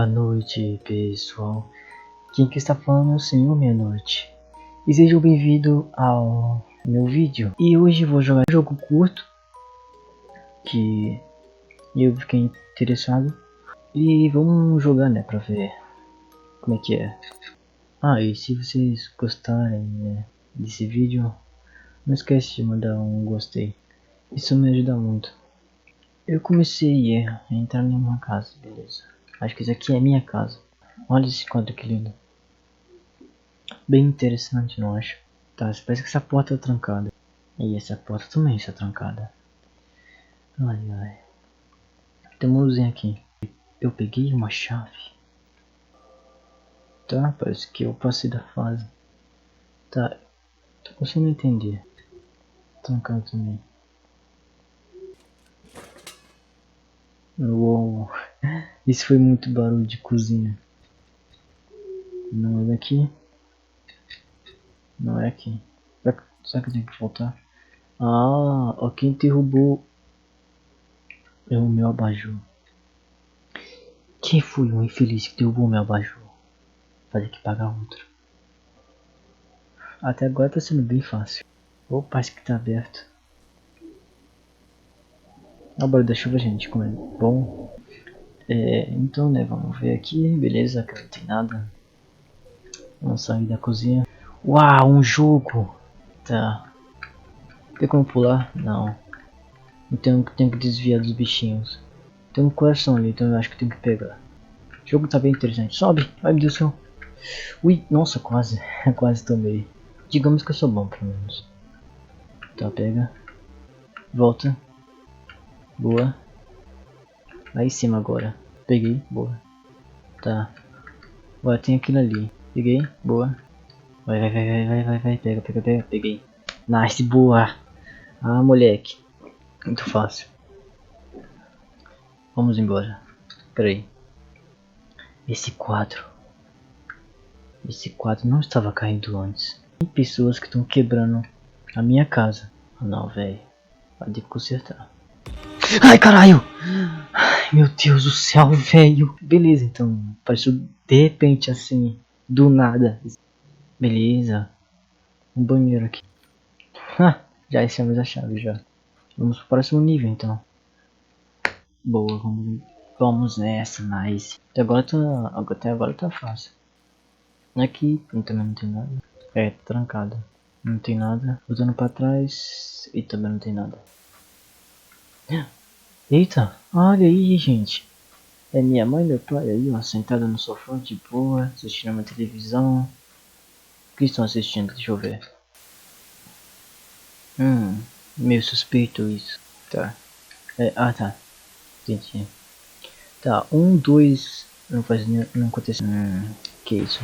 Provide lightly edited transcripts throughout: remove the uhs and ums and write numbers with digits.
Boa noite, pessoal. Quem que está falando é o Senhor Meia-Noite. E sejam bem-vindos ao meu vídeo. E hoje vou jogar um jogo curto que eu fiquei interessado. E vamos jogar, né, pra ver como é que é. E se vocês gostarem, né, desse vídeo, não esquece de mandar um gostei. Isso me ajuda muito. Eu comecei a entrar em uma casa, beleza. Acho que isso aqui é minha casa. Olha esse quadro que lindo. Bem interessante, não acho? Tá, parece que essa porta é trancada. E essa porta também está trancada. Ai, ai. Tem uma luzinha aqui. Eu peguei uma chave. Tá, parece que eu passei da fase. Tá, tô conseguindo entender. Trancado também. Uou. Isso foi muito barulho de cozinha. Não é daqui. Não é aqui. Será que eu tenho que voltar? Ó, quem derrubou é o meu abajur. Quem foi o infeliz que derrubou meu abajur? Vai ter que pagar outro. Até agora tá sendo bem fácil. Opa, acho que tá aberto. O barulho da chuva, gente, como é bom. Então, né, vamos ver aqui. Beleza, que não tem nada. Vamos sair da cozinha. Uau, um jogo! Tá. Tem como pular? Não. Então tenho que desviar dos bichinhos. Tem um coração ali, então eu acho que tenho que pegar. O jogo tá bem interessante. Sobe! Ai meu Deus do céu! Ui, nossa, quase. Quase tomei. Digamos que eu sou bom, pelo menos. Tá, pega. Volta. Boa. Lá em cima agora. Peguei, boa. Tá. Agora tem aquilo ali. Peguei, boa. Vai. Pega. Peguei. Nice, boa. Ah, moleque. Muito fácil. Vamos embora. Pera aí. Esse quadro. Esse quadro não estava caindo antes. Tem pessoas que estão quebrando a minha casa. Ah, não, velho. Vai ter que consertar. Ai, caralho! Ai, meu Deus do céu, velho. Beleza, então. Apareceu de repente assim. Do nada. Beleza. Um banheiro aqui. Já achamos a chave já. Vamos pro próximo nível então. Boa, vamos nessa, nice. Até agora tá fácil. Aqui também não tem nada. Tá trancado. Não tem nada. Voltando pra trás. E também não tem nada. Eita, olha aí, gente. É minha mãe e meu pai aí, ó, sentada no sofá de boa, assistindo uma televisão. O que estão assistindo? Deixa eu ver. Meio suspeito isso. Tá. Tá. Entendi. Tá, 2. Não faz nenhum. Não acontece. Que isso?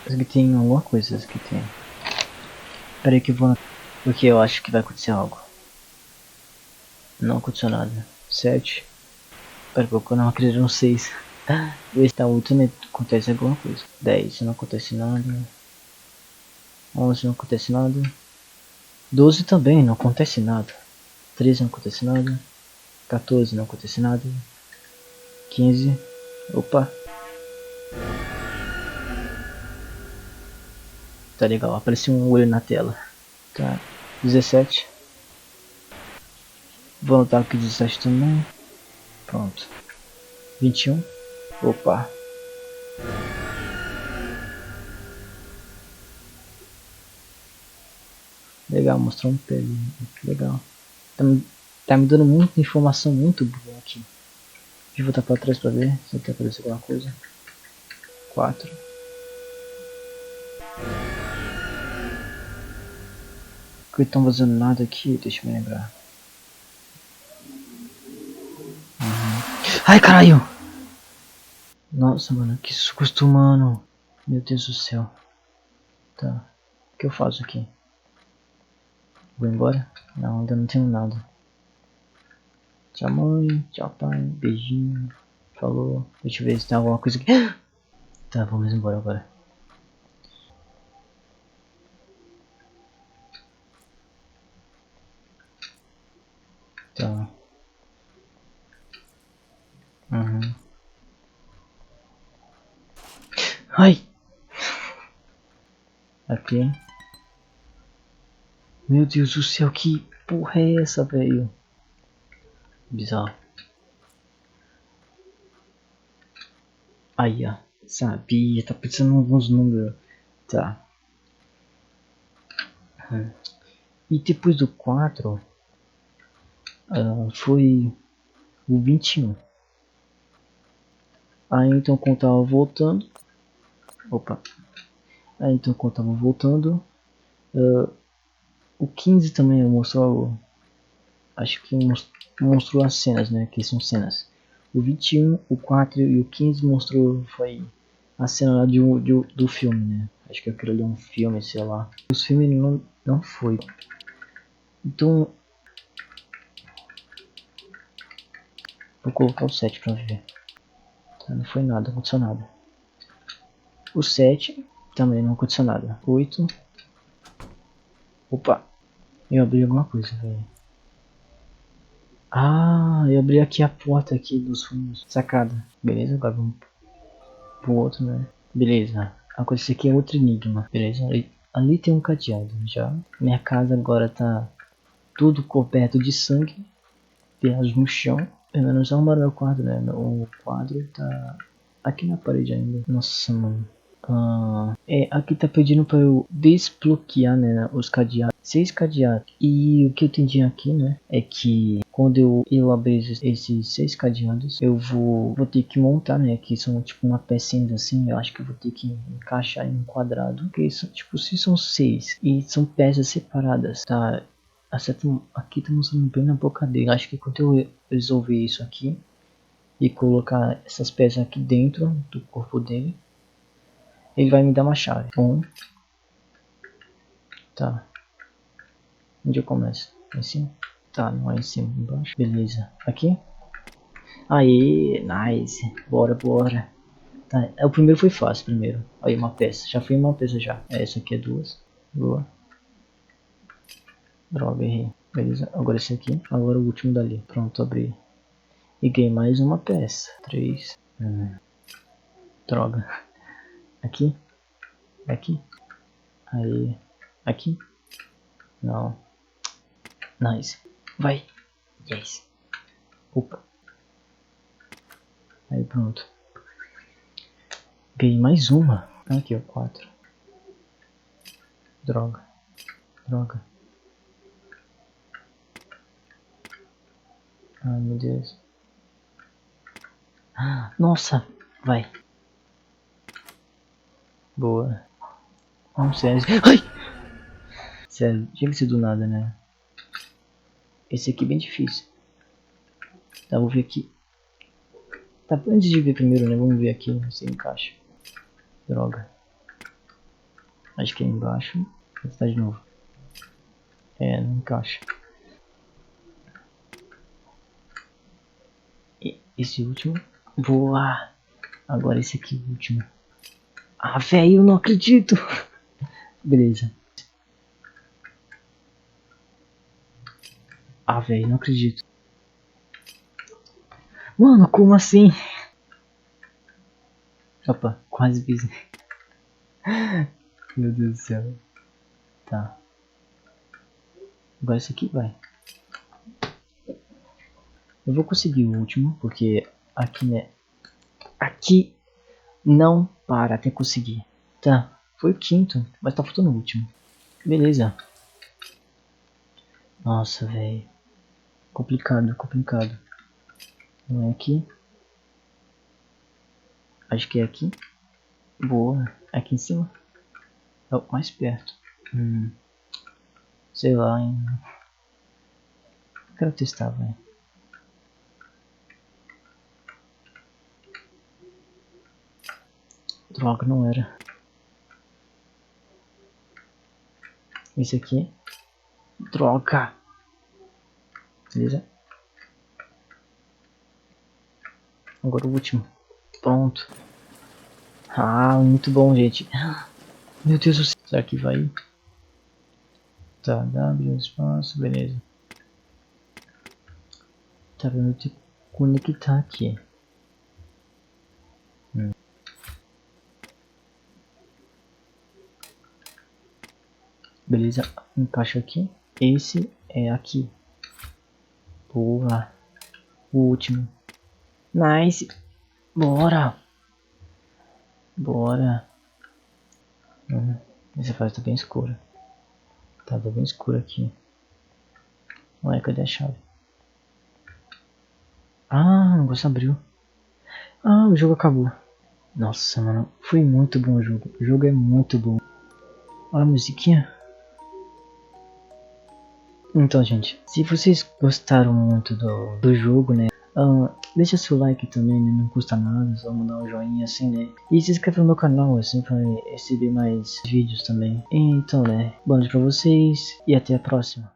Parece que tem alguma coisa que tem. Pera aí que eu vou. Porque eu acho que vai acontecer algo. Não aconteceu nada. 7. Pera pouco, eu não acredito no 6. Esse tá 8, né? Acontece alguma coisa. 10, não acontece nada. 11, não acontece nada. 12 também, não acontece nada. 13, não acontece nada. 14, não acontece nada. 15. Opa. Tá legal, apareceu um olho na tela. Tá. 17. Vou anotar aqui 17 também. Pronto. 21. Opa. Legal, mostrou um pele. Legal. Tá me dando muita informação muito boa aqui. Deixa eu voltar pra trás pra ver se aqui apareceu alguma coisa. 4. Que estão fazendo nada aqui, deixa eu me lembrar. Ai, caralho! Nossa, mano, que susto, mano. Meu Deus do céu. Tá. O que eu faço aqui? Vou embora? Não, ainda não tenho nada. Tchau, mãe. Tchau, pai. Beijinho. Falou. Deixa eu ver se tem alguma coisa aqui. Tá, vamos embora agora. Tá. Ai! Aqui. Meu Deus do céu, que porra é essa, velho? Bizarro. Aí, ó. Sabia, tá pensando em alguns números. Tá. E depois do 4, foi o 21. Aí então quando tava voltando. Opa. Aí então quando tava voltando. O 15 também mostrou. Acho que mostrou as cenas, né? Que são cenas. O 21, o 4 e o 15 mostrou. Foi a cena lá do filme, né? Acho que aquilo ali é um filme, sei lá. Os filmes não foi. Então. Vou colocar o 7 pra ver. Tá, não foi nada, não aconteceu nada. O 7 também não aconteceu nada. 8. Opa! Eu abri alguma coisa, velho. Ah, eu abri aqui a porta aqui dos fundos. Sacada. Beleza, agora vamos pro outro, né? Beleza. Agora esse aqui é outro enigma. Beleza. Ali tem um cadeado já. Minha casa agora tá tudo coberto de sangue. Pelas no chão. Pelo menos arrumaram meu quarto, né? O quadro tá aqui na parede ainda. Nossa, mano. Aqui tá pedindo pra eu desbloquear, né, os cadeados, 6 cadeados. E o que eu entendi aqui, né, é que quando eu abrir esses 6 cadeados, eu vou ter que montar, né, que são tipo uma pecinha assim, eu acho que eu vou ter que encaixar em um quadrado, porque são, tipo, se são 6 e são peças separadas, tá? Aqui tá mostrando bem na boca dele, acho que quando eu resolver isso aqui e colocar essas peças aqui dentro do corpo dele, ele vai me dar uma chave. Tá. Onde eu começo? Em cima? Tá, não é em cima, embaixo. Beleza. Aqui? Aí, nice. Bora, bora. Tá, o primeiro foi fácil, primeiro. Aí, uma peça. Já foi uma peça já. Essa aqui é 2. Boa. Droga, errei. Beleza, agora esse aqui. Agora o último dali. Pronto, abri. E ganhei mais uma peça. 3. Droga. Aqui. Aqui. Aí. Aqui. Não. Nice. Vai. Yes. Opa. Aí pronto. Ganhei mais uma. Aqui, ó. 4. Droga. Droga. Ai, meu Deus. Nossa. Vai. Boa. Vamos, sério. Ai! Sério, tinha que ser do nada, né? Esse aqui é bem difícil. Tá, vou ver aqui. Tá, antes de ver primeiro, né? Vamos ver aqui se encaixa. Droga. Acho que é embaixo. Vou testar de novo. Não encaixa. Esse último. Boa! Agora esse aqui, o último. Ah, velho, eu não acredito! Beleza. Ah, velho, não acredito. Mano, como assim? Opa, quase fiz. Meu Deus do céu. Tá. Agora esse aqui vai. Eu vou conseguir o último, porque aqui, né? Aqui não para até conseguir. Tá, foi o quinto, mas tá faltando o último. Beleza. Nossa, velho. Complicado, complicado. Não é aqui. Acho que é aqui. Boa. Aqui em cima. É o mais perto. Sei lá, hein. Quero testar, velho. Droga, não era. Esse aqui. Droga. Beleza. Agora o último. Pronto. Ah, muito bom, gente. Meu Deus do céu. Será que vai? Tá, W, espaço, beleza. Tá, eu tenho que conectar aqui. Beleza, encaixa aqui. Esse é aqui. Boa. O último. Nice. Bora. Bora. Essa fase tá bem escura. Tá bem escuro aqui. Ué, cadê a chave? Ah, o negócio abriu. Ah, o jogo acabou. Nossa, mano. Foi muito bom o jogo. O jogo é muito bom. Olha a musiquinha. Então, gente, se vocês gostaram muito do jogo, né? Deixa seu like também, né? Não custa nada, só mandar um joinha assim, né? E se inscreva no meu canal, assim, pra receber mais vídeos também. Então, né? Boa noite pra vocês e até a próxima.